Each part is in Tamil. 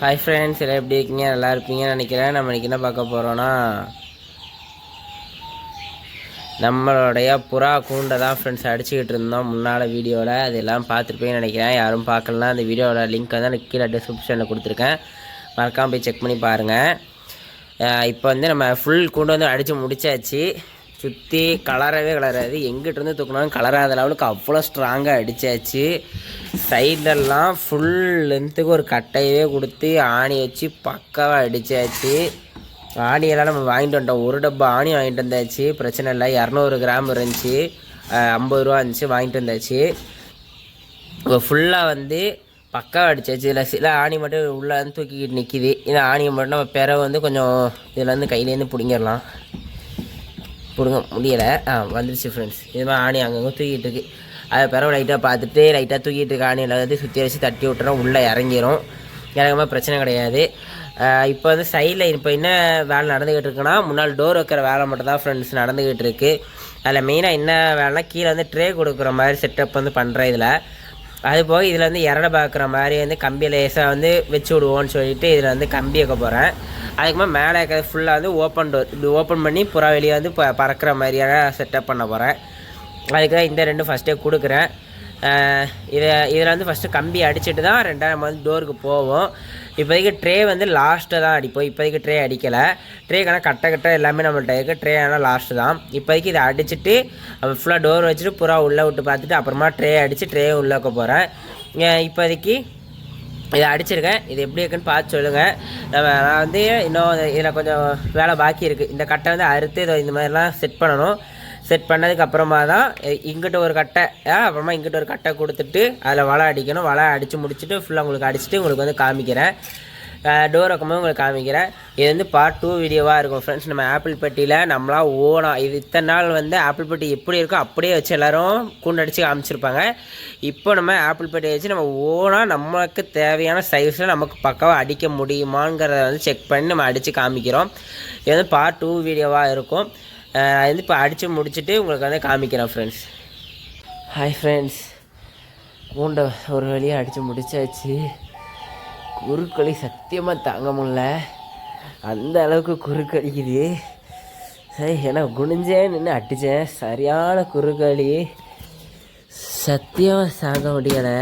ஹாய் ஃப்ரெண்ட்ஸ், எல்லாம் எப்படி இருக்கீங்க? நல்லா இருப்பீங்கன்னு நினைக்கிறேன். நம்ம இன்றைக்கி என்ன பார்க்க போகிறோன்னா, நம்மளுடைய புறா கூண்டை தான் ஃப்ரெண்ட்ஸ் அடிச்சுக்கிட்டு இருந்தோம் முன்னால் வீடியோவில். அதெல்லாம் பார்த்துருப்பீங்கன்னு நினைக்கிறேன். யாரும் பார்க்கலாம், அந்த வீடியோவோட லிங்க் வந்து எனக்கு கீழே டிஸ்கிரிப்ஷனில் கொடுத்துருக்கேன். மறக்காமல் போய் செக் பண்ணி பாருங்கள். இப்போ வந்து நம்ம ஃபுல் கூண்டு வந்து அடித்து முடித்தாச்சு. சுற்றி கலரவே கலராது, எங்கிட்டிருந்து தூக்கினாலும் கலராத லெவலுக்கு அவ்வளோ ஸ்ட்ராங்காக அடித்தாச்சு. சைடெல்லாம் ஃபுல் லென்த்துக்கு ஒரு கட்டையவே கொடுத்து ஆணி வச்சு பக்காவாக அடித்தாச்சு. ஆணியெல்லாம் நம்ம வாங்கிட்டு வந்துட்டோம். ஒரு டப்பா ஆணி வாங்கிட்டு வந்தாச்சு, பிரச்சனை இல்லை. 200 கிராம் இருந்துச்சு, 50 ரூபா இருந்துச்சு, வாங்கிட்டு வந்தாச்சு. இப்போ ஃபுல்லாக வந்து பக்காவாக அடித்தாச்சு. இதில் சில ஆணி மட்டும் உள்ளே வந்து தூக்கிக்கிட்டு நிற்கிது. இந்த ஆணியை மட்டும் நம்ம பிறகு வந்து கொஞ்சம் இதில் வந்து கையிலேருந்து பிடிங்கிடலாம். பிடுங்க முடியலை, வந்துடுச்சு ஃப்ரெண்ட்ஸ். இது மாதிரி ஆணி அங்கங்கே தூக்கிட்டு இருக்குது. அதை பிறகு லைட்டாக பார்த்துட்டு லைட்டாக தூக்கிட்டு இருக்க ஆணியில் வந்து சுற்றி வச்சு தட்டி விட்டுறோம், உள்ளே இறங்கிடும். இறங்காமல் பிரச்சனை கிடையாது. இப்போ வந்து சைடில் இப்போ என்ன வேலை நடந்துக்கிட்டு இருக்குன்னா, முன்னால் டோர் வைக்கிற வேலை மட்டும் தான் ஃப்ரெண்ட்ஸ் நடந்துக்கிட்டு இருக்குது. அதில் மெயினாக என்ன வேலைனா, கீழே வந்து ட்ரே கொடுக்குற மாதிரி செட்டப் வந்து பண்ணுறேன். இதில் அது போக இதில் வந்து இறட பார்க்குற மாதிரி வந்து கம்பியை லேசாக வந்து வச்சு விடுவோன்னு சொல்லிட்டு இதில் வந்து கம்பி வைக்க போகிறேன். அதுக்கு மேலே இருக்கிறது ஃபுல்லாக வந்து ஓப்பன் டோர், இப்படி ஓப்பன் பண்ணி புறா வெளியே வந்து பறக்கிற மாதிரியான செட்டப் பண்ண போகிறேன். அதுக்கு தான் இந்த ரெண்டும் ஃபஸ்ட்டே கொடுக்குறேன். இதில் வந்து ஃபஸ்ட்டு கம்பி அடிச்சுட்டு தான் ரெண்டாவது நம்ம வந்து டோருக்கு போவோம். இப்போதைக்கு ட்ரே வந்து லாஸ்ட்டு தான் அடிப்போம். இப்போதைக்கு ட்ரே அடிக்கலை. ட்ரேக்கான கட்டை எல்லாமே நம்மள்ட்ட இருக்குது. ட்ரே ஆனால் லாஸ்ட்டு தான். இப்போதைக்கு இதை அடிச்சுட்டு ஃபுல்லாக டோர் வச்சுட்டு புறா உள்ளே விட்டு பார்த்துட்டு அப்புறமா ட்ரே அடித்து ட்ரே உள்ளே வைக்க போகிறேன். இப்போதைக்கு இதை அடிச்சிருக்கேன். இது எப்படி இருக்குன்னு பார்த்து சொல்லுங்கள். நான் வந்து இன்னும் இதில் கொஞ்சம் வேலை பாக்கி இருக்குது. இந்த கட்டை வந்து அறுத்து இதை இந்த மாதிரிலாம் செட் பண்ணணும். செட் பண்ணதுக்கு அப்புறமா தான் இங்கிட்ட ஒரு கட்டை, அப்புறமா இங்கிட்ட ஒரு கட்டை கொடுத்துட்டு அதில் வலை அடிக்கணும். வலை அடித்து முடிச்சுட்டு ஃபுல்லாக உங்களுக்கு அடிச்சுட்டு உங்களுக்கு வந்து காமிக்கிறேன். டோர் வைக்கும்போது உங்களுக்கு காமிக்கிறேன். இது வந்து பார்ட் 2 வீடியோவாக இருக்கும் ஃப்ரெண்ட்ஸ். நம்ம ஆப்பிள் பெட்டியில் நம்மளாம் ஓனாக இது இத்தனை நாள் வந்து ஆப்பிள் பெட்டி எப்படி இருக்கோ அப்படியே வச்சு எல்லோரும் கூண்டடிச்சு காமிச்சிருப்பாங்க. இப்போ நம்ம ஆப்பிள் பெட்டியை வச்சு நம்ம ஓனாக நமக்கு தேவையான சைஸில் நமக்கு பக்காவாக அடிக்க முடியுமாங்கிறத வந்து செக் பண்ணி நம்ம அடித்து காமிக்கிறோம். இது வந்து பார்ட் 2 வீடியோவாக இருக்கும். அது வந்து இப்போ அடித்து முடிச்சுட்டு உங்களுக்கு வந்து காமிக்கிறேன் ஃப்ரெண்ட்ஸ். ஹாய் ஃப்ரெண்ட்ஸ், கூண்டை ஒரு வழியாக அடித்து முடிச்சாச்சு. குறுக்களி சத்தியமாக தாங்க முடியல, அந்த அளவுக்கு குறுக்கடிக்குது. சரி, ஏன்னா குனிஞ்சேன் நின்று அடித்தேன், சரியான குறுக்களி, சத்தியமாக தாங்க முடியலை.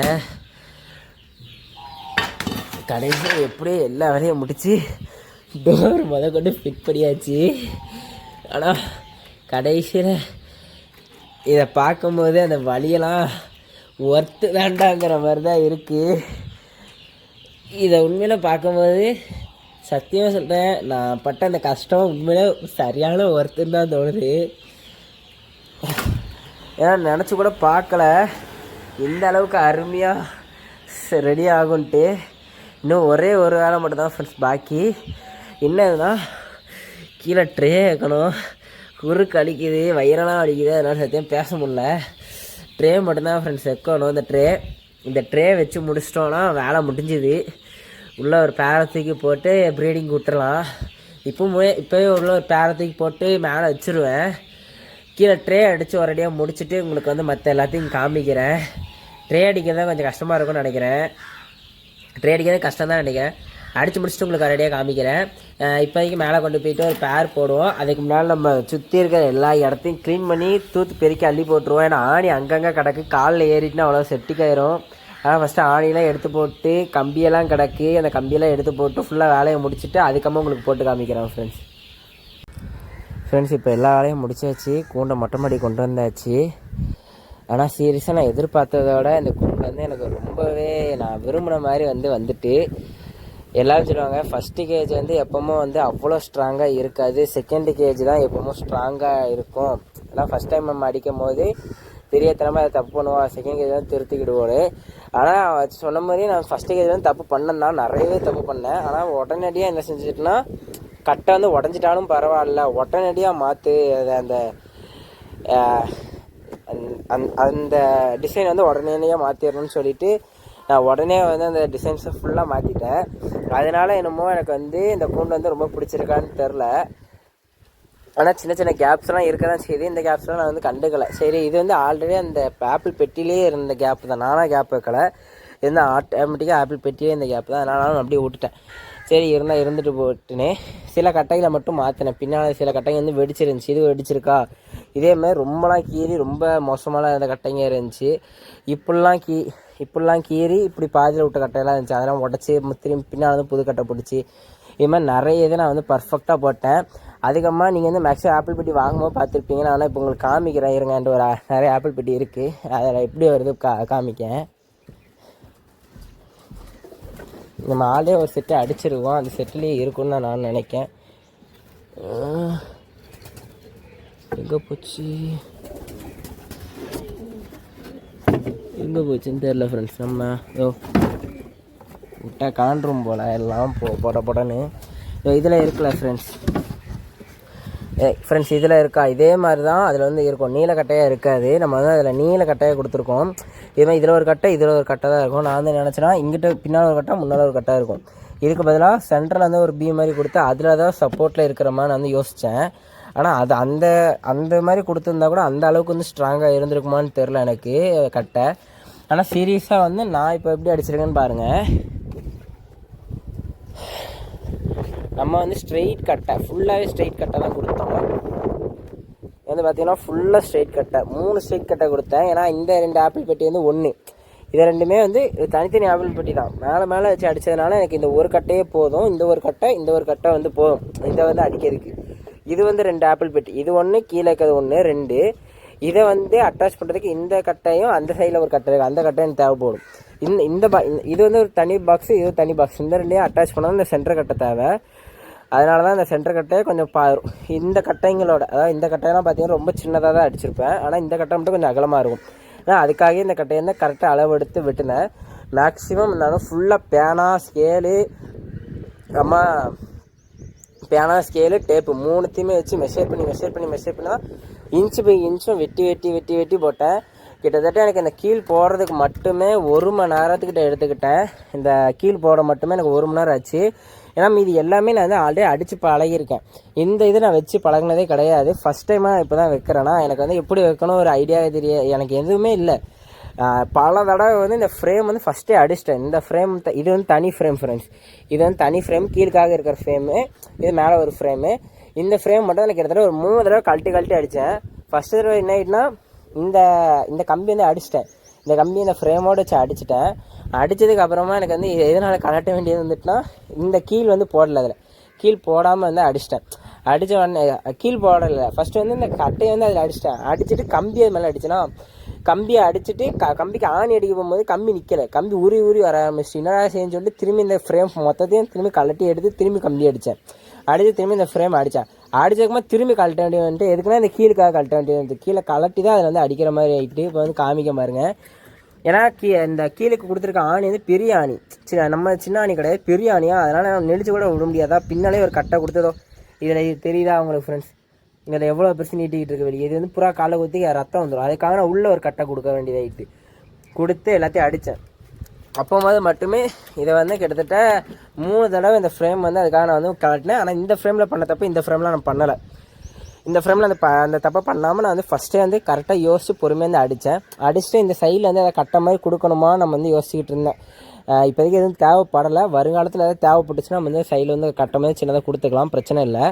கடைசியாக எப்படியே எல்லா வேலையும் முடித்து டோர் கொண்டு ஃபிட் பண்ணியாச்சு. ஆனால் கடைசியில் இதை பார்க்கும்போது அந்த வழியெல்லாம் ஒர்த்து வேண்டாங்கிற மாதிரி தான் இருக்குது. இதை உண்மையில் பார்க்கும்போது சத்தியமாக சொல்கிறேன், நான் பட்ட அந்த கஷ்டம் உண்மையிலே சரியான ஒர்த்துன்னு தான் தோணுது. ஏன்னா நினச்சி கூட பார்க்கல இந்த அளவுக்கு அருமையாக ரெடி ஆகுன்ட்டு. இன்னும் ஒரே ஒரு வேலை மட்டும்தான் ஃப்ரெண்ட்ஸ் பாக்கி. என்னதுன்னா, கீழே ட்ரே வைக்கணும். குறுக்கு அடிக்குது, வயிறெல்லாம் அடிக்குது, அதனால் சத்தியம் பேச முடில. ட்ரே மட்டும்தான் ஃப்ரெண்ட்ஸ் வைக்கணும். இந்த ட்ரே வச்சு முடிச்சிட்டோன்னா வேலை முடிஞ்சுது. உள்ளே ஒரு பேரத்துக்கு போட்டு ப்ரீடிங் விட்டுறலாம். இப்போவே உள்ள ஒரு பேரத்துக்கு போட்டு மேலே வச்சுருவேன். கீழே ட்ரே அடித்து ஒரேடியாக முடிச்சுட்டு உங்களுக்கு வந்து மற்ற எல்லாத்தையும் காமிக்கிறேன். ட்ரே அடிக்கிறது கொஞ்சம் கஷ்டமாக இருக்கும்னு நினைக்கிறேன். ட்ரே அடிக்கிறது கஷ்டம் தான் நினைக்கிறேன். அடித்து முடிச்சுட்டு உங்களுக்கு ஒரேடியாக காமிக்கிறேன். இப்போதைக்கு மேலே கொண்டு போயிட்டு ஒரு பேர் போடுவோம். அதுக்கு முன்னால் நம்ம சுற்றி இருக்கிற எல்லா இடத்தையும் க்ளீன் பண்ணி தூத்து பெருக்கி அள்ளி போட்டுருவோம். ஏன்னா ஆணி அங்கங்கே கிடக்கு, காலில் ஏறிட்டுனா அவ்வளோ செட்டிக்காயிரும். ஆனால் ஃபஸ்ட்டு ஆணியெல்லாம் எடுத்து போட்டு கம்பியெல்லாம் கிடக்கு, அந்த கம்பியெல்லாம் எடுத்து போட்டு ஃபுல்லாக வேலையை முடிச்சுட்டு அதுக்கப்புறம் உங்களுக்கு போட்டு காமிக்கிறேன் ஃப்ரெண்ட்ஸ். இப்போ எல்லா வேலையும் முடிச்சாச்சு. கூண்டை மொட்டை மாடி கொண்டு வந்தாச்சு. ஆனால் சீரியஸாக நான் எதிர்பார்த்ததோட இந்த கூண்டை வந்து எனக்கு ரொம்பவே நான் விரும்பின மாதிரி வந்துட்டு எல்லோரும் சொல்லுவாங்க, ஃபஸ்ட்டு கேஜ் வந்து எப்போவும் வந்து அவ்வளோ ஸ்ட்ராங்காக இருக்காது, செகண்ட் கேஜ் தான் எப்போவும் ஸ்ட்ராங்காக இருக்கும். ஆனால் ஃபஸ்ட் டைம் நம்ம அடிக்கும் போது பெரியத்தனமாக அதை தப்பு பண்ணுவோம், செகண்ட் கேஜ் தான் திருத்திக்கிடுவோன்னு. ஆனால் சொன்ன மாதிரி நான் ஃபஸ்ட்டு கேஜ் வந்து தப்பு பண்ணேன் தான், நிறையவே தப்பு பண்ணேன். ஆனால் உடனடியாக என்ன செஞ்சுட்டுனா, கட்டை வந்து உடஞ்சிட்டாலும் பரவாயில்ல, உடனடியாக மாற்று அதை அந்த டிசைன் வந்து உடனடியாக மாற்றிடணும்னு சொல்லிவிட்டு நான் உடனே வந்து அந்த டிசைன்ஸை ஃபுல்லாக மாற்றிட்டேன். அதனால் என்னமோ எனக்கு வந்து இந்த கூண்டு வந்து ரொம்ப பிடிச்சிருக்கான்னு தெரில. ஆனால் சின்ன சின்ன கேப்ஸ்லாம் இருக்க தான் செய்யுது. இந்த கேப்ஸ்லாம் நான் வந்து கண்டுக்கலை. சரி, இது வந்து ஆல்ரெடி அந்த ஆப்பிள் பெட்டிலே இருந்த கேப் தான், நானாக கேப் வைக்கலை. இருந்தால் ஆட்டோமேட்டிக்காக ஆப்பிள் பெட்டியே இந்த கேப் தான். அதனால அப்படியே விட்டுட்டேன். சரி இருந்தால் இருந்துட்டு போட்டுனே சில கட்டைகளை மட்டும் மாற்றினேன். பின்னால் சில கட்டைங்க வந்து வெடிச்சிருந்துச்சு. இது வெடிச்சிருக்கா, இதேமாதிரி ரொம்பலாம் கீறி ரொம்ப மோசமான அந்த கட்டைங்க இருந்துச்சு. இப்படிலாம் கீறி இப்படி பாதியில் விட்ட கட்டையெல்லாம் இருந்துச்சு. அதெல்லாம் உடச்சி திரும்பி பின்னால் வந்து புது கட்டை பிடிச்சி இது மாதிரி நிறைய இதை நான் வந்து பர்ஃபெக்டாக போட்டேன். அதுக்கப்புறமா நீங்கள் வந்து மேக்ஸிமம் ஆப்பிள் பெட்டி வாங்கும்போது பார்த்துருப்பீங்க. நான் இப்போ உங்களுக்கு காமிக்கிறேன் இருங்கன்ட்டு ஒரு நிறைய ஆப்பிள் பெட்டி இருக்குது. அதில் எப்படி வருது காமிக்கேன். நம்ம ஆளே ஒரு செட்டு அடிச்சிருக்கோம். அந்த செட்டுலேயே இருக்குன்னு தான் நான் நினைக்கேன். எங்கே போச்சுன்னு தெரில ஃப்ரெண்ட்ஸ். நம்ம விட்டா காண்ட்ரூம் போல் எல்லாம் போடன்னு இதில் இருக்குல்ல ஃப்ரெண்ட்ஸ் இதில் இருக்கா, இதே மாதிரி தான் அதில் வந்து இருக்கும். நீலக்கட்டையாக இருக்காது. நம்ம வந்து அதில் நீலக்கட்டையாக கொடுத்துருக்கோம். இதுமாதிரி இதில் ஒரு கட்டை இதில் ஒரு கட்டை தான் இருக்கும். நான் வந்து நினச்சேன்னா இங்கிட்ட பின்னால் ஒரு கட்டை முன்னால் ஒரு கட்டை இருக்கும். இதுக்கு பதிலாக சென்டரில் வந்து ஒரு பி மாதிரி கொடுத்து அதில் தான் சப்போர்ட்டில் இருக்கிற மாதிரி நான் வந்து யோசித்தேன். ஆனால் அது அந்த மாதிரி கொடுத்துருந்தா கூட அந்த அளவுக்கு வந்து ஸ்ட்ராங்காக இருந்திருக்குமான்னு தெரில எனக்கு கட்டை. ஆனால் சீரியஸாக வந்து நான் இப்போ எப்படி அடிச்சிருக்கேன்னு பாருங்கள். நம்ம வந்து ஸ்ட்ரெயிட் கட்டை ஃபுல்லாகவே ஸ்ட்ரெயிட் கட்டை தான் கொடுத்தோம். வந்து பார்த்திங்கன்னா ஃபுல்லாக ஸ்ட்ரெயிட் கட்டை 3 ஸ்ட்ரெயிட் கட்டை கொடுத்தேன். ஏன்னா இந்த 2 ஆப்பிள் பெட்டி வந்து ஒன்று, இது ரெண்டுமே வந்து தனித்தனி ஆப்பிள் பெட்டி தான். மேலே வச்சு அடித்ததுனால எனக்கு இந்த ஒரு கட்டையே போதும். இந்த ஒரு கட்டை வந்து போதும் இதை வந்து அடிக்கிறதுக்கு. இது வந்து 2 ஆப்பிள் பெட்டி, இது ஒன்று கீழே இருக்கிறது ஒன்று 2. இதை வந்து அட்டாச் பண்ணுறதுக்கு இந்த கட்டையும் அந்த சைடில் ஒரு கட்டை இருக்குது, அந்த கட்டையும் தேவைப்படும். இது வந்து ஒரு தனி பாக்ஸு, இது ஒரு தனி பாக்ஸ். இந்த ரெண்டையும் அட்டாச் பண்ணால் இந்த சென்டர் கட்டை தேவை. அதனால தான் இந்த சென்டர் கட்டையை கொஞ்சம் இந்த கட்டைங்களோட, அதாவது இந்த கட்டையெல்லாம் பார்த்தீங்கன்னா ரொம்ப சின்னதாக தான் அடிச்சிருப்பேன். ஆனால் இந்த கட்டை மட்டும் கொஞ்சம் அகலமாக இருக்கும். ஆனால் அதுக்காகவே இந்த கட்டையை வந்து கரெக்டாக அளவெடுத்து வெட்டினேன். மேக்ஸிமம் நான் ஃபுல்லாக பேனா ஸ்கேலு டேப்பு 3த்தையுமே வச்சு மெஷர் பண்ணி தான் இன்ச்சு பை இன்ச்சும் வெட்டி போட்டேன். கிட்டத்தட்ட எனக்கு இந்த கீழ் போடுறதுக்கு மட்டுமே 1 மணி நேரத்துக்கிட்ட எடுத்துக்கிட்டேன். இந்த கீழ் போட மட்டுமே எனக்கு 1 மணி நேரம் ஆச்சு. ஏன்னா மீதி எல்லாமே நான் வந்து ஆல்ரெடி அடித்து பழகியிருக்கேன். இந்த இது நான் வச்சு பழகினதே கிடையாது. ஃபஸ்ட் டைமாக இப்போ தான் வைக்கிறேன்னா எனக்கு வந்து எப்படி வைக்கணும் ஒரு ஐடியா எனக்கு எதுவுமே இல்லை. பல தடவை வந்து இந்த ஃப்ரேம் வந்து ஃபஸ்ட்டே அடிச்சிட்டேன். இந்த ஃப்ரேம் இது வந்து தனி ஃப்ரேம் ஃப்ரெண்ட்ஸ். இது வந்து தனி ஃப்ரேம், கீழுக்காக இருக்கிற ஃப்ரேமு, இது மேலே ஒரு ஃப்ரேமு. இந்த ஃப்ரேம் மட்டும் எனக்கு கிட்டத்தட்ட ஒரு 3 தடவை கழட்டி அடித்தேன். ஃபஸ்ட்டு தடவை என்ன ஆகிட்டுனா இந்த கம்பி வந்து அடிச்சிட்டேன். இந்த கம்பி இந்த ஃப்ரேமோடு வச்சு அடிச்சிட்டேன். அடித்ததுக்கு அப்புறமா எனக்கு வந்து எதனால் கலட்ட வேண்டியது வந்துட்டுனா இந்த கீழ் வந்து போடலை. அதில் கீழ் போடாமல் வந்து அடிச்சிட்டேன். அடித்த உடனே கீழ் போடலை. ஃபஸ்ட்டு வந்து இந்த கட்டையை வந்து அதில் அடிச்சுட்டு கம்பி அது மேலே அடிச்சேன்னா கம்பியை அடிச்சுட்டு கம்பிக்கு ஆணி அடிக்க போகும்போது கம்பி நிற்கலை. கம்பி உரி வர ஆரம்பிச்சு. என்னடா செய்யன்னு சொல்லிட்டு திரும்பி இந்த ஃப்ரேம் மொத்தத்தையும் திரும்பி கலட்டி எடுத்து திரும்பி கம்பி அடித்தேன். திரும்பி இந்த ஃப்ரேம் அடிச்சதுக்குமா திரும்பி கழட்ட வேண்டியது வந்துட்டு எதுக்குன்னா இந்த கீழுக்காக கழட்ட வேண்டியது வந்து கீழே கலட்டி தான் அதில் வந்து அடிக்கிற மாதிரி ஆகிட்டு இப்போ வந்து காமிக்க பாருங்க. ஏன்னா இந்த கீழுக்கு கொடுத்துருக்க ஆணி வந்து பெரிய ஆணி, நம்ம சின்ன ஆணி கிடையாது, பெரிய ஆணியா. அதனால் நெளிச்சு கூட விட முடியாதா. பின்னாலே ஒரு கட்டை கொடுத்ததோ இதில் இது தெரியுதா உங்களுக்கு ஃப்ரெண்ட்ஸ்? இதில் எவ்வளோ பெருசு நீட்டிக்கிட்டு இருக்க வெளியே. இது வந்து புறா காலை குத்தி ரத்தம் வந்துடும். அதுக்காக நான் உள்ளே ஒரு கட்டை கொடுக்க வேண்டியதாகிட்டு கொடுத்து எல்லாத்தையும் அடித்தேன். அப்போது மட்டுமே இதை வந்து கிட்டத்தட்ட 3 தடவை இந்த ஃப்ரேம் வந்து அதுக்காக நான் வந்து கலட்டினேன். ஆனால் இந்த ஃப்ரேமில் பண்ண தப்பு இந்த ஃப்ரேமில் நான் பண்ணலை. இந்த ஃப்ரேமில் அந்த தப்பை பண்ணாமல் நான் வந்து ஃபஸ்ட்டே வந்து கரெக்டாக யோசித்து பொறுமையாக வந்து அடிச்சுட்டு இந்த சைடில் வந்து அதை கட்ட மாதிரி கொடுக்கணுமா நம்ம வந்து யோசிச்சுக்கிட்டு இருந்தேன். இப்போதைக்கு எதுவும் தேவைப்படலை. வருங்காலத்தில் எதாவது தேவைப்பட்டுச்சுன்னா நம்ம வந்து சைடில் வந்து கட்ட மாதிரி சின்னதாக கொடுத்துக்கலாம், பிரச்சனை இல்லை.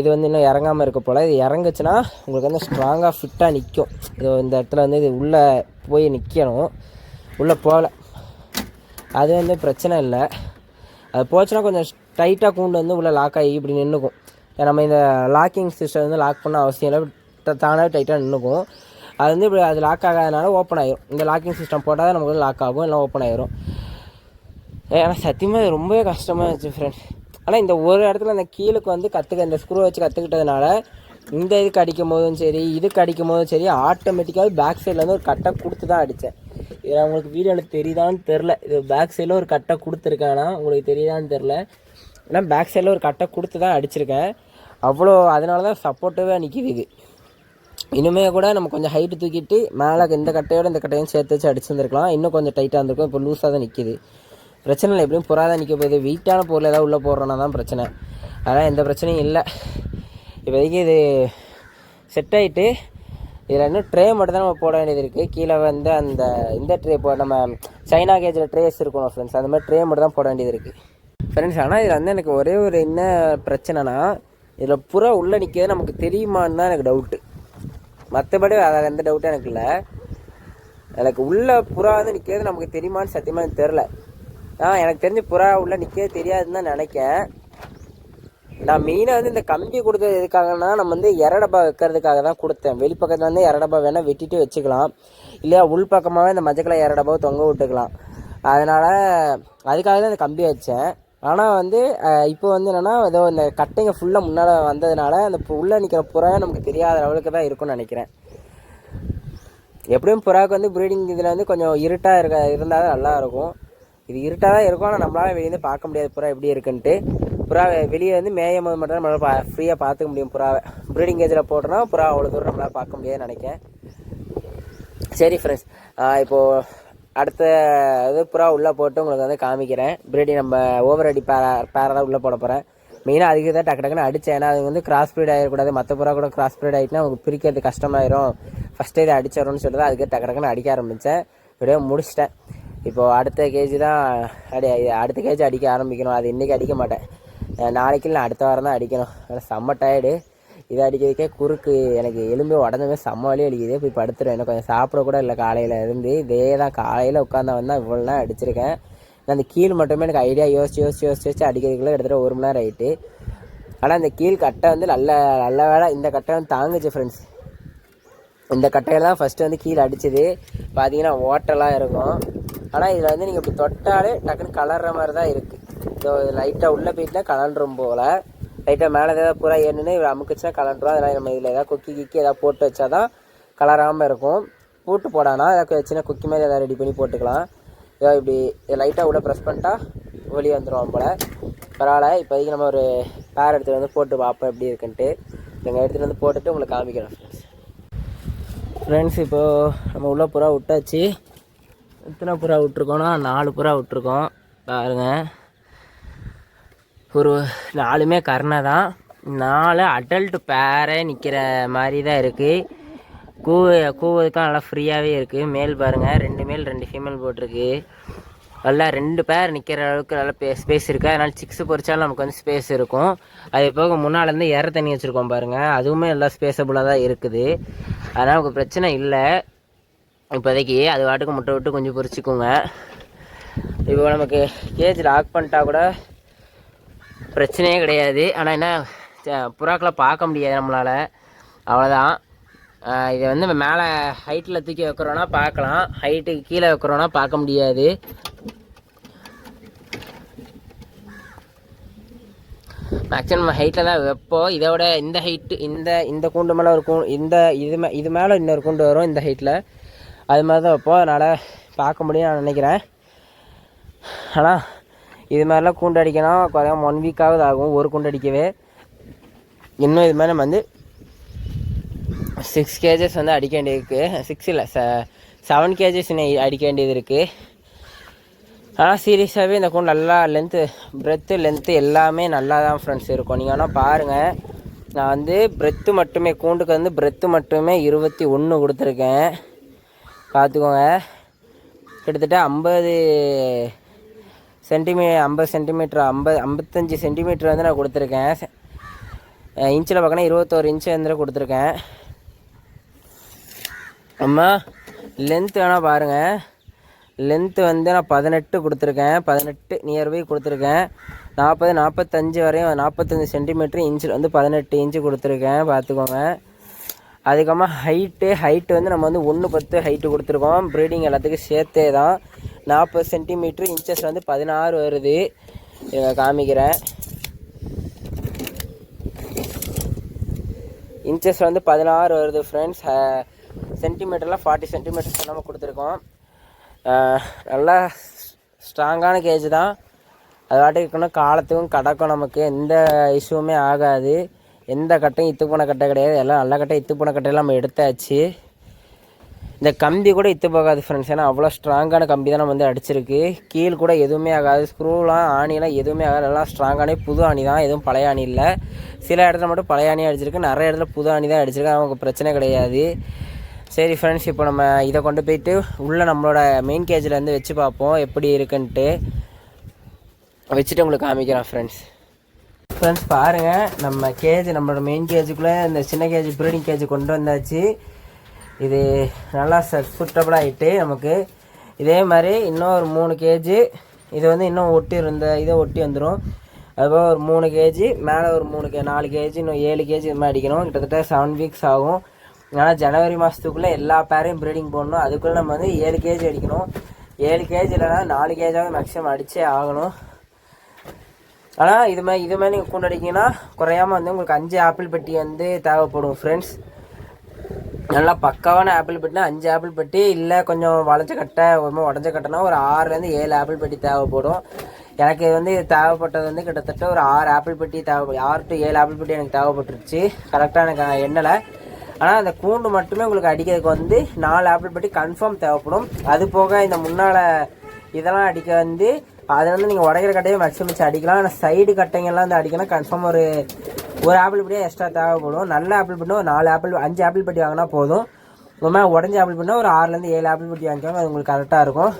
இது வந்து இன்னும் இறங்காமல் இருக்க போல். இது இறங்குச்சுன்னா உங்களுக்கு வந்து ஸ்ட்ராங்காக ஃபிட்டாக நிற்கும். இது இந்த இடத்துல வந்து இது உள்ளே போய் நிற்கணும். உள்ளே போகலை அது வந்து பிரச்சனை இல்லை. அது போச்சுன்னா கொஞ்சம் டைட்டாக கூண்டு வந்து உள்ளே லாக் ஆகி இப்படி நின்றுக்கும். நம்ம இந்த லாக்கிங் சிஸ்டம் வந்து லாக் பண்ண அவசியம் இல்லை, தானாகவே டைட்டாக நின்றுக்கும். அது வந்து இப்படி அது லாக் ஆகாதனால ஓப்பன் ஆகிரும். இந்த லாக்கிங் சிஸ்டம் போட்டால் தான் நமக்கு வந்து லாக் ஆகும், இல்லை ஓப்பன் ஆகிரும். ஏன்னா சத்தியமாக இது ரொம்பவே கஷ்டமாக இருந்துச்சு ஃப்ரெண்ட்ஸ். ஆனால் இந்த ஒரு இடத்துல அந்த கீழுக்கு வந்து இந்த ஸ்க்ரூ வச்சு கற்றுக்கிட்டதுனால இந்த இதுக்கு அடிக்கும் போதும் சரி இதுக்கு அடிக்கும் போதும் சரி ஆட்டோமேட்டிக்காகவே பேக் சைடில் வந்து ஒரு கட்டை கொடுத்து தான் அடித்தேன். இது உங்களுக்கு வீடியோவில் தெரியுதான்னு தெரில. இது பேக் சைடில் ஒரு கட்டை கொடுத்துருக்கேன்னா உங்களுக்கு தெரியுதான்னு தெரில. ஏன்னா பேக் சைடில் ஒரு கட்டை கொடுத்து தான் அடிச்சிருக்கேன். அவ்வளோ அதனால தான் சப்போர்ட்டிவாக நிற்கிது. இது இனிமே கூட நம்ம கொஞ்சம் ஹைட்டு தூக்கிட்டு மேலே இந்த கட்டையோடு இந்த கட்டையும் சேர்த்து வச்சு அடிச்சுருந்துருக்கலாம். இன்னும் கொஞ்சம் டைட்டாக இருந்திருக்கும். இப்போ லூஸாக தான் நிற்கிது. பிரச்சனை இல்லை, எப்படியும் புறாதான் நிற்க போகுது. வெயிட்டான பொருள் ஏதாவது உள்ளே போடுறோன்னா தான் பிரச்சனை. அதனால் எந்த பிரச்சனையும் இல்லை. இப்போதைக்கு இது செட் ஆகிட்டு இதில் இன்னும் ட்ரே மட்டும் தான் நம்ம போட வேண்டியது இருக்குது. கீழே வந்து அந்த இந்த ட்ரே நம்ம சைனா கேஜில் ட்ரேஸ் இருக்கணும் ஃப்ரெண்ட்ஸ், அந்த மாதிரி ட்ரே மட்டும் தான் போட வேண்டியது இருக்குது ஃப்ரெண்ட்ஸ். ஆனால் இதில் வந்து எனக்கு ஒரே ஒரு என்ன பிரச்சனைனா, இதில் புறா உள்ளே நிற்கிறது நமக்கு தெரியுமான்னு தான் எனக்கு டவுட்டு. மற்றபடி அதில் எந்த டவுட்டும் எனக்கு இல்லை. எனக்கு உள்ள புறா வந்து நிற்கிறது நமக்கு தெரியுமான்னு சத்தியமாக எனக்கு தெரில. எனக்கு தெரிஞ்ச புறா உள்ளே நிற்கிறது தெரியாதுன்னு தான் நினைக்கேன். நான் மெயினாக வந்து இந்த கம்பி கொடுத்தது எதுக்காகனா, நம்ம வந்து இரடப்பா வைக்கிறதுக்காக தான் கொடுத்தேன். வெளிப்பக்கத்தில் வந்து இரடப்பா வேணால் வெட்டிட்டு வச்சுக்கலாம், இல்லையா உள் பக்கமாகவே இந்த மஞ்சக்கலை இரடப்பாவை தொங்க விட்டுக்கலாம். அதனால் அதுக்காக தான் இந்த கம்பி வச்சேன். ஆனால் வந்து இப்போ வந்து என்னென்னா, ஏதோ இந்த கட்டைங்க ஃபுல்லாக முன்னால் வந்ததுனால அந்த உள்ளே நிற்கிற புறாவை நமக்கு தெரியாத அளவுக்கு தான் இருக்கும்னு நினைக்கிறேன். எப்படியும் புறாவுக்கு வந்து ப்ரீடிங் இதில் வந்து கொஞ்சம் இருட்டாக இருந்தால் தான் நல்லாயிருக்கும். இது இருட்டாக தான் இருக்கும், ஆனால் நம்மளால் வெளியேருந்து பார்க்க முடியாது புறா எப்படி இருக்குன்ட்டு. புறாவை வெளியே வந்து மேயும் போது மட்டும் நம்மளால் ஃப்ரீயாக பார்த்துக்க முடியும். புறாவை ப்ரீடிங் கேஜில் போட்டோன்னா புறா அவ்வளோ தூரம் நம்மளால் பார்க்க முடியாதுன்னு நினைக்கிறேன். சரி ஃப்ரெண்ட்ஸ், இப்போது அடுத்த இது புறா உள்ளே போட்டு உங்களுக்கு வந்து காமிக்கிறேன். ப்ரீடிங் நம்ம ஓவர் அடி பேரை தான் உள்ளே போட போகிறேன். மெயினாக அதுக்கு தான் டக்கு டக்குன்னு அடித்தேன். ஏன்னா அது வந்து கிராஸ் ப்ரீட் ஆகிடக்கூடாது. மற்ற புறா கூட கிராஸ் ப்ரீட் ஆகிட்டுனா உங்களுக்கு பிரிக்கிறது கஷ்டமாயிரும், ஃபஸ்ட்டே இதை அடிச்சிடணும்னு சொல்லிட்டு அதுக்கு டக்கு டக்குன்னு அடிக்க ஆரம்பித்தேன். இப்படியே முடிச்சிட்டேன். இப்போது அடுத்த கேஜி தான் அடுத்த கேஜி அடிக்க ஆரம்பிக்கணும். அது இன்றைக்கி அடிக்க மாட்டேன், நாளைக்கு இல்லை அடுத்த வாரம் தான் அடிக்கணும். ஆனால் செம்ம டயர்டு. இதை அடிக்கிறதுக்கே குறுக்கு எனக்கு எலும்பு உடஞ்சுமே செம்ம வலி அடிக்குது. போய் படுத்துருவேன். எனக்கு கொஞ்சம் சாப்பிட கூட இல்லை காலையில் இருந்து. இதே தான் காலையில் உட்காந்தா வந்தால் இவ்வளோ நேரம் அடிச்சிருக்கேன். நான் அந்த கீழ் மட்டுமே எனக்கு ஐடியா யோசிச்சு அடிக்கிறதுக்குள்ளே கிட்டத்தட்ட 1 மணி நேரம் ஆகிட்டு. ஆனால் இந்த கீழ் கட்டை வந்து நல்ல வேலை இந்த கட்டை வந்து தாங்குச்சு ஃப்ரெண்ட்ஸ். இந்த கட்டையில் தான் ஃபஸ்ட்டு வந்து கீழே அடிச்சது. பார்த்தீங்கன்னா ஓட்டெல்லாம் இருக்கும். ஆனால் இதில் வந்து நீங்கள் இப்படி தொட்டாலே டக்குன்னு கலர்ற மாதிரி தான் இருக்குது. ஸோ லைட்டாக உள்ளே போயிட்டுனா கலண்டுரும் போல். லைட்டாக மேலே ஏதாவது புறா ஏன்னு இவ்வளோ அமுக்குச்சுன்னா கலண்டுரும். அதெல்லாம் நம்ம இதில் ஏதாவது கிக்கி ஏதாவது போட்டு வச்சா தான் கலராமல் இருக்கும். பூட்டு போடானா ஏதாவது சின்ன குக்கி மாதிரி எதாவது ரெடி பண்ணி போட்டுக்கலாம். ஏதாவது இப்படி லைட்டாக உள்ளே ப்ரெஸ் பண்ணிட்டா வெளியே வந்துடுவோம் போல். பரவாயில்ல. இப்போதைக்கு நம்ம ஒரு பேர் எடுத்துகிட்டு வந்து போட்டு பார்ப்போம் எப்படி இருக்குன்ட்டு. நீங்கள் எடுத்துகிட்டு வந்து போட்டுட்டு உங்களுக்கு காமிக்கிறோம் ஃப்ரெண்ட்ஸ். இப்போது நம்ம உள்ள புறா விட்டாச்சு. எத்தனை புறா விட்ருக்கோன்னா 4 புறா விட்ருக்கோம் பாருங்கள். ஒரு 4மே கர்ணை தான். 4 அடல்ட் பேரே நிற்கிற மாதிரி தான் இருக்குது. கூவதுக்கும் நல்லா ஃப்ரீயாகவே இருக்குது. மேல் பாருங்கள், 2 மேல் 2 ஃபீமேல் போட்டிருக்கு. நல்லா 2 பேர் நிற்கிற அளவுக்கு நல்லா ஸ்பேஸ் இருக்குது. அதனால் சிக்ஸு பொறிச்சாலும் நமக்கு வந்து ஸ்பேஸ் இருக்கும். அது போக முன்னாலேருந்து இற தண்ணி வச்சுருக்கோம் பாருங்கள், அதுவுமே நல்லா ஸ்பேஸபுளாக தான் இருக்குது. அதனால் நமக்கு பிரச்சனை இல்லை இப்போதைக்கு. அது வாட்டுக்கு முட்டை விட்டு கொஞ்சம் பொறிச்சிக்கோங்க. இப்போ நமக்கு கேஜ் லாக் பண்ணிட்டா கூட பிரச்சனையே கிடையாது. ஆனால் என்ன, புறாக்களை பார்க்க முடியாது நம்மளால், அவ்வளோதான். இதை வந்து நம்ம மேலே ஹைட்டில் தூக்கி வைக்கிறோன்னா பார்க்கலாம், ஹைட்டுக்கு கீழே வைக்கிறோன்னா பார்க்க முடியாது. மேக்ஸிமம் நம்ம ஹைட்டில் தான் வைப்போம். இதோட இந்த ஹைட்டு இந்த கூண்டு மேலே ஒரு இது மேலே இன்னொரு கூண்டு வரும் இந்த ஹைட்டில், அது மாதிரி தான் வைப்போம். அதனால் பார்க்க முடியும் நான் நினைக்கிறேன். ஆனால் இது மாதிரிலாம் கூண்டு அடிக்கணும் குறையாம 1 வீக்காவது ஆகும் ஒரு கூண்டு அடிக்கவே. இன்னும் இது மாதிரி நம்ம வந்து 6 கேஜஸ் வந்து அடிக்க வேண்டியது இருக்குது. 6 இல்லை 7 கேஜஸ் அடிக்க வேண்டியது இருக்குது. ஆனால் சீரியஸாகவே இந்த கூண்டு நல்லா லென்த்து எல்லாமே நல்லா தான் ஃப்ரெண்ட்ஸ் இருக்கும். நீங்கள் வேணால் பாருங்கள். நான் வந்து கூண்டுக்கு வந்து பிரெத்து மட்டுமே 21 கொடுத்துருக்கேன். பார்த்துக்கோங்க. கிட்டத்தட்ட 50 சென்டிமீட்டர் 55 சென்டிமீட்டர் வந்து நான் கொடுத்துருக்கேன். இன்ச்சில் பார்க்கணும் 21 இன்ச்சு வந்து கொடுத்துருக்கேன். அம்மா லென்த்து வேணால் பாருங்கள். லென்த்து வந்து நான் 18 கொடுத்துருக்கேன். 18 நியர்பை கொடுத்துருக்கேன். 45 வரையும் 45 சென்டிமீட்டர், இன்ச்சில் வந்து 18 இன்ச்சு கொடுத்துருக்கேன். பார்த்துக்கோங்க. அதுக்கப்புறமா ஹைட்டு வந்து நம்ம வந்து 1.10 ஹைட்டு கொடுத்துருக்கோம். ப்ரீடிங் எல்லாத்துக்கும் சேர்த்தே தான் 40 சென்டிமீட்ரு. இன்ச்சஸ் வந்து 16 வருது. இதை காமிக்கிறேன். இன்ச்சஸ் வந்து 16 வருது ஃப்ரெண்ட்ஸ். சென்டிமீட்டரில் 40 சென்டிமீட்டர்ஸ் நம்ம கொடுத்துருக்கோம். நல்லா ஸ்ட்ராங்கான கேஜ் தான். அது வாட்டுக்கு இருக்கணும், காலத்துக்கும் கடக்கும், நமக்கு எந்த இஷ்யூவுமே ஆகாது. எந்த கட்டையும் இத்து போன கட்டை கிடையாது. எல்லாம் நல்ல கட்டை, இத்து போன கட்டையெல்லாம் நம்ம எடுத்தாச்சு. இந்த கம்பி கூட இத்து போகாது ஃப்ரெண்ட்ஸ், ஏன்னா அவ்வளோ ஸ்ட்ராங்கான கம்பி தான் நம்ம வந்து அடிச்சிருக்கு. கீழ் கூட எதுவுமே ஆகாது, ஸ்க்ரூலாம் ஆணிலாம் எதுவுமே ஆகாது. எல்லாம் ஸ்ட்ராங்கானே புது ஆணி தான், எதுவும் பழைய ஆணி இல்லை. சில இடத்துல மட்டும் பழைய ஆணியாக அடிச்சிருக்கு, நிறைய இடத்துல புது ஆணி தான் அடிச்சிருக்கு. நமக்கு பிரச்சனை கிடையாது. சரி ஃப்ரெண்ட்ஸ், இப்போ நம்ம இதை கொண்டு போயிட்டு உள்ளே நம்மளோட மெயின் கேஜில் வந்து வச்சு பார்ப்போம் எப்படி இருக்குன்ட்டு. வச்சுட்டு உங்களுக்கு காமிக்கிறேன் ஃப்ரெண்ட்ஸ் பாருங்கள், நம்ம கேஜ் நம்மளோட மெயின் கேஜுக்குள்ளே இந்த சின்ன கேஜ் ப்ரீடிங் கேஜ் கொண்டு வந்தாச்சு. இது நல்லா சூட்டபுளாக ஆகிட்டு நமக்கு. இதே மாதிரி இன்னும் ஒரு 3 கேஜி இது வந்து இன்னும் இதை ஒட்டி வந்துடும். அதுபோல் ஒரு 3 கேஜி மேலே ஒரு 4 கேஜி இன்னும் 7 கேஜி இது மாதிரி அடிக்கணும். கிட்டத்தட்ட 7 வீக்ஸ் ஆகும். ஆனால் ஜனவரி மாதத்துக்குள்ளே எல்லா பேரையும் ப்ரீடிங் போடணும். அதுக்குள்ளே நம்ம வந்து 7 கேஜி அடிக்கணும். 7 கேஜி இல்லைனா 4 கேஜாவது மேக்ஸிமம் அடித்தே ஆகணும். ஆனால் இது மாதிரி நீங்கள் கூண்டு அடிக்கிங்கன்னா குறையாமல் வந்து உங்களுக்கு 5 ஆப்பிள் பெட்டி வந்து தேவைப்படும் ஃப்ரெண்ட்ஸ். நல்லா பக்காவான ஆப்பிள் பெட்டினா 5 ஆப்பிள் பெட்டி, இல்லை கொஞ்சம் வளைஞ்ச கட்டை உடஞ்ச கட்டைனா ஒரு 6லேருந்து 7 ஆப்பிள் பெட்டி தேவைப்படும். எனக்கு வந்து தேவைப்பட்டது வந்து கிட்டத்தட்ட ஒரு 6 ஆப்பிள் பெட்டி 6 to 7 ஆப்பிள் பெட்டி எனக்கு தேவைப்பட்டுருச்சு. கரெக்டாக எனக்கு எண்ணலை. ஆனால் அந்த கூண்டு மட்டுமே உங்களுக்கு அடிக்கிறதுக்கு வந்து 4 ஆப்பிள் பெட்டி கன்ஃபார்ம் தேவைப்படும். அது போக இந்த முன்னால் இதெல்லாம் அடிக்க வந்து அதை வந்து நீங்கள் உடைக்கிற கட்டையை மேக்ஸிமம் வச்சு அடிக்கலாம். ஆனால் சைடு கட்டைங்கெல்லாம் வந்து அடிக்கணும் கன்ஃபார்ம் ஒரு ஆப்பிள் பெட்டியாக எக்ஸ்ட்ரா தேவைப்படும். நல்ல ஆப்பிள் பெட்டினா ஒரு 5 ஆப்பிள் பெட்டி வாங்கினா போதும். ரொம்ப உடஞ்சி ஆப்பிள் பெட்டினா ஒரு 6லேருந்து 7 ஆப்பிள் பெட்டி வாங்கிக்கோங்க. அது உங்களுக்கு கரெக்டாக இருக்கும்.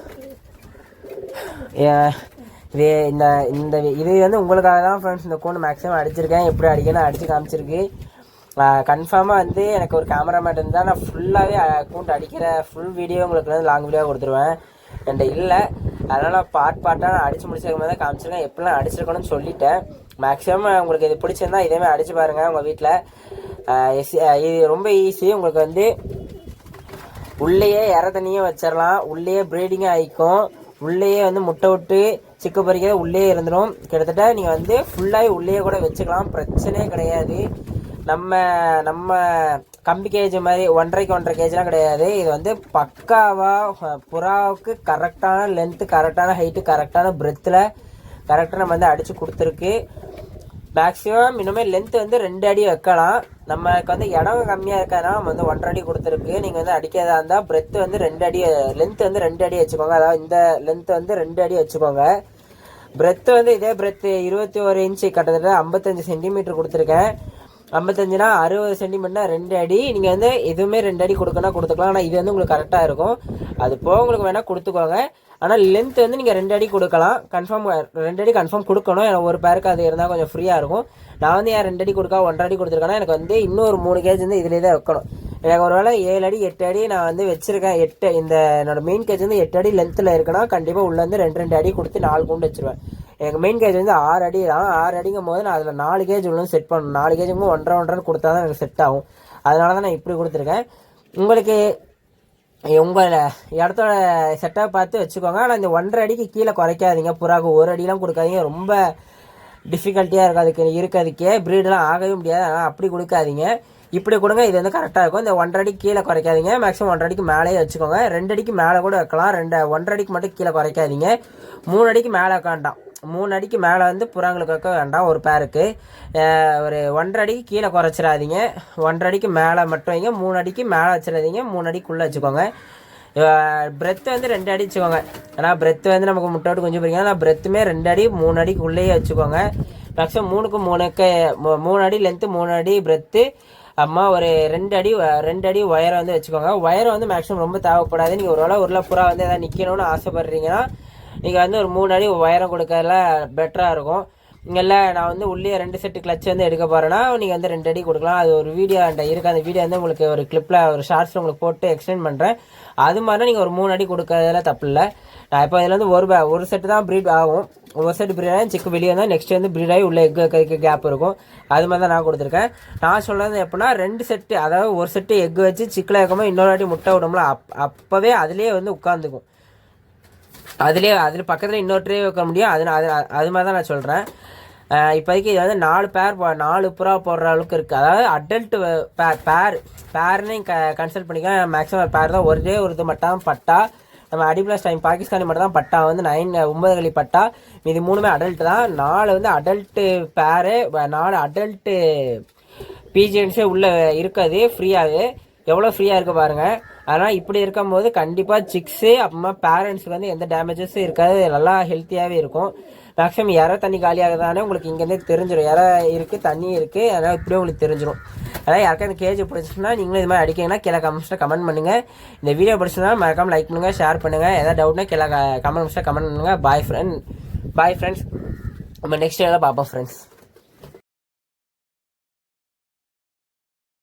இது வந்து உங்களுக்காக தான் ஃப்ரெண்ட்ஸ் இந்த கூண்டு மேக்ஸிமம் அடிச்சிருக்கேன். எப்படி அடிக்கணும் அடித்து காமிச்சிருக்கு. கன்ஃபார்மாக வந்து எனக்கு ஒரு கேமராமேன் இருந்தால் நான் ஃபுல்லாகவே கூண்டு அடிக்கிற ஃபுல் வீடியோ உங்களுக்கு வந்து லாங் வீடியோ கொடுத்துருவேன். என்கிட்ட இல்லை, அதனால் பார்ட்டாக நான் அடித்து முடிச்சதுக்கு மாதிரி தான் காமிச்சிருக்கேன். எப்படிலாம் அடிச்சிருக்கணும்னு சொல்லிட்டேன். மேக்ஸிமம் உங்களுக்கு இது பிடிச்சிருந்தா இதேமாதிரி அடித்து பாருங்கள் உங்கள் வீட்டில். இது ரொம்ப ஈஸி. உங்களுக்கு வந்து உள்ளேயே இற தண்ணியும் வச்சிடலாம். உள்ளேயே ப்ரீடிங்காக ஆகிக்கும். உள்ளேயே வந்து முட்டை விட்டு சிக்கு பறிக்கிறது உள்ளே இருந்துடும். கிட்டத்தட்ட நீங்கள் வந்து ஃபுல்லாகவே உள்ளேயே கூட வச்சுக்கலாம், பிரச்சனையே கிடையாது. நம்ம கம்பி கேஜ் மாதிரி 1.5 கேஜ்லாம் கிடையாது. இது வந்து பக்காவாக புறாவுக்கு கரெக்டான லென்த்து, கரெக்டான ஹைட்டு, கரெக்டான பிரெத்தில் கரெக்டாக நம்ம வந்து அடித்து கொடுத்துருக்கு. மேக்ஸிமம் இனிமேல் லென்த்து வந்து 2 அடி வைக்கலாம். நமக்கு வந்து இடம் கம்மியாக இருக்காதுனா நம்ம வந்து 1.5 அடி கொடுத்துருக்கு. நீங்கள் வந்து அடிக்கிறதா இருந்தால் பிரெத்து வந்து 2 அடி, லென்த்து வந்து 2 அடி வச்சுக்கோங்க. அதாவது இந்த லென்த்து வந்து 2 அடி வச்சுக்கோங்க. பிரெத்து வந்து இதே பிரெத்து 21 இன்ச்சு கிட்டத்தட்ட 55 சென்டிமீட்டர் கொடுத்துருக்கேன். 55னா 60 சென்டிமீட்டர்னா 2 அடி. நீங்கள் வந்து எதுவுமே 2 அடி கொடுத்துக்கலாம். ஆனால் இது வந்து உங்களுக்கு கரெக்டாக இருக்கும். அது போக உங்களுக்கு வேணால் கொடுத்துக்கோங்க. ஆனால் லென்த் வந்து நீங்கள் 2 அடி கொடுக்கலாம். கன்ஃபார்ம் 2 அடி கன்ஃபார்ம் கொடுக்கணும். எனக்கு ஒரு பேருக்கு அது இருந்தால் கொஞ்சம் ஃப்ரீயாக இருக்கும். நான் வந்து ஏன் 2 அடி கொடுக்கா 1.5 அடி கொடுத்துருக்கேன்னா எனக்கு வந்து இன்னொரு 3 கேஜ் வந்து இதிலே தான் வைக்கணும். எனக்கு ஒரு வேளை 7 அடி 8 அடி நான் வந்து வச்சுருக்கேன். இந்த என்னோட மெயின் கேஜ் வந்து 8 அடி லென்த்தில் இருக்குன்னா கண்டிப்பாக உள்ளே வந்து 2 அடி கொடுத்து 4 கூண்டு வச்சுருவேன். எனக்கு மெயின் கேஜ் வந்து 6 அடி தான். 6 அடிங்கும் போது நான் அதில் 4 கேஜ் உள்ள செட் பண்ணணும். 4 கேஜுக்கும் 1.5 கொடுத்தா தான் எனக்கு செட் ஆகும். அதனால தான் நான் இப்படி கொடுத்துருக்கேன். உங்களுக்கு உங்கள் இடத்தோட செட்டை பார்த்து வச்சுக்கோங்க. ஆனால் இந்த 1.5 அடிக்கு கீழே குறைக்காதீங்க. புறாக்கு 1 அடிலாம் கொடுக்காதீங்க. ரொம்ப டிஃபிகல்ட்டியாக இருக்கிறதுக்கே ப்ரீடெலாம் ஆகவே முடியாது. ஆனால் அப்படி கொடுக்காதீங்க, இப்படி கொடுங்க. இது வந்து கரெக்டாக இருக்கும். இந்த 1.5 அடிக்கு கீழே குறைக்காதீங்க. மேக்ஸிமம் 1.5 அடிக்கு மேலேயே வச்சுக்கோங்க. 2 அடிக்கு மேலே கூட வைக்கலாம். 1.5 அடிக்கு மட்டும் கீழே குறைக்காதீங்க. 3 அடிக்கு மேலே வைக்க வேண்டாம். 3 அடிக்கு மேலே வந்து புறாங்களுக்கு வைக்க வேண்டாம். ஒரு பேருக்கு ஒரு 1.5 அடிக்கு கீழே குறைச்சிடாதீங்க. 1.5 அடிக்கு மேலே மட்டும் வைங்க. 3 அடிக்கு மேலே வச்சிடாதீங்க. 3 அடிக்குள்ளே வச்சுக்கோங்க. பிரெத்து வந்து 2 அடி வச்சுக்கோங்க. ஏன்னா பிரெத்து வந்து நமக்கு முட்டை விட்டு கொஞ்சம் பிடிக்கும். ஆனால் பிரெத்துமே 2 அடி 3 அடிக்கு உள்ளேயே வச்சுக்கோங்க. மேக்ஸிமம் 3 அடி லென்த்து, 3 அடி பிரெத்து, அம்மா ஒரு 2 அடி ஒயரை வந்து வச்சுக்கோங்க. ஒயரை வந்து மேக்ஸிமம் ரொம்ப தேவைப்படாது. நீங்கள் ஒரு புறா வந்து எதாவது நிற்கணும்னு ஆசைப்பட்றீங்கன்னா நீங்கள் வந்து ஒரு 3 அடி ஒயரம் கொடுக்கறதுல பெட்டராக இருக்கும். இங்கெல்ல நான் வந்து உள்ளே 2 செட்டு கிளச் வந்து எடுக்க போகிறேன்னா நீங்கள் வந்து 2 அடி கொடுக்கலாம். அது ஒரு வீடியோ என்கிட்ட இருக்குது. அந்த வீடியோ வந்து உங்களுக்கு ஒரு கிளிப்பில் ஒரு ஷார்ட்ஸில் உங்களுக்கு போட்டு எக்ஸ்டெண்ட் பண்ணுறேன். அது மாதிரி நீங்கள் ஒரு 3 அடி கொடுக்கறதுல தப்பு இல்லை. நான் இப்போ இதில் வந்து ஒரு செட்டு தான் ப்ரீட் ஆகும். ஒரு செட்டு ப்ரீட் ஆகி சிக்கு வெளியே தான் நெக்ஸ்ட் வந்து ப்ரீட் ஆகி உள்ள எக் வைக்க கேப் இருக்கும். அது மாதிரி தான் நான் கொடுத்துருக்கேன். நான் சொல்கிறது எப்படின்னா 2 செட்டு, அதாவது ஒரு செட்டு எக் வச்சு சிக்கில் வைக்கும்போது இன்னொரு வாட்டி முட்டை விடும்ல, அப்போவே அதுலேயே வந்து உட்காந்துக்கும். அதில் பக்கத்தில் இன்னொரு ட்ரே வைக்க முடியும். அது மாதிரி தான் நான் சொல்கிறேன். இப்போதைக்கு இது வந்து 4 புறா போடுற அளவுக்கு இருக்குது. அதாவது அடல்ட் பேர்னு கன்சல்ட் பண்ணிக்கலாம். மேக்ஸிமம் பேர் தான் ஒரே ஒரு இது மட்டும் பட்டா. நம்ம அடிப்ளஸ் டைம் பாகிஸ்தானி மட்டும் தான் பட்டா வந்து 9 களி பட்டா. இது 3மே அடல்ட் தான். 4 வந்து அடல்ட்டு பேரு, 4 அடல்ட்டு பிஜிஎன்ஸே உள்ளே இருக்காது ஃப்ரீயாகவே. எவ்வளோ ஃப்ரீயாக இருக்குது பாருங்கள். அதனால் இப்படி இருக்கும்போது கண்டிப்பாக சிக்ஸு அப்புறமா பேரண்ட்ஸுக்கு வந்து எந்த டேமேஜஸும் இருக்காது. நல்லா ஹெல்த்தியாகவே இருக்கும். மேக்ஸிமம் தண்ணி காலியாக தானே உங்களுக்கு இங்கேருந்தே தெரிஞ்சிடும். இருக்குது, தண்ணி இருக்குது, அதனால் இப்படியே உங்களுக்கு தெரிஞ்சிடும். அதாவது யாருக்கும் இந்த கேஜ் பிடிச்சிச்சுன்னா நீங்களும் இது மாதிரி அடிக்கீங்கன்னா கீழே கமெண்ட்ஸில் கமெண்ட் பண்ணுங்கள். இந்த வீடியோ பிடிச்சிருந்தா மறக்காமல் லைக் பண்ணுங்கள், ஷேர் பண்ணுங்கள். எதாவது டவுட்னா கீழே கமெண்ட்ஸில் கமெண்ட் பண்ணுங்கள். Bye friends. நம்ம நெக்ஸ்ட் வீடியோவில் பார்ப்போம் ஃப்ரெண்ட்ஸ்.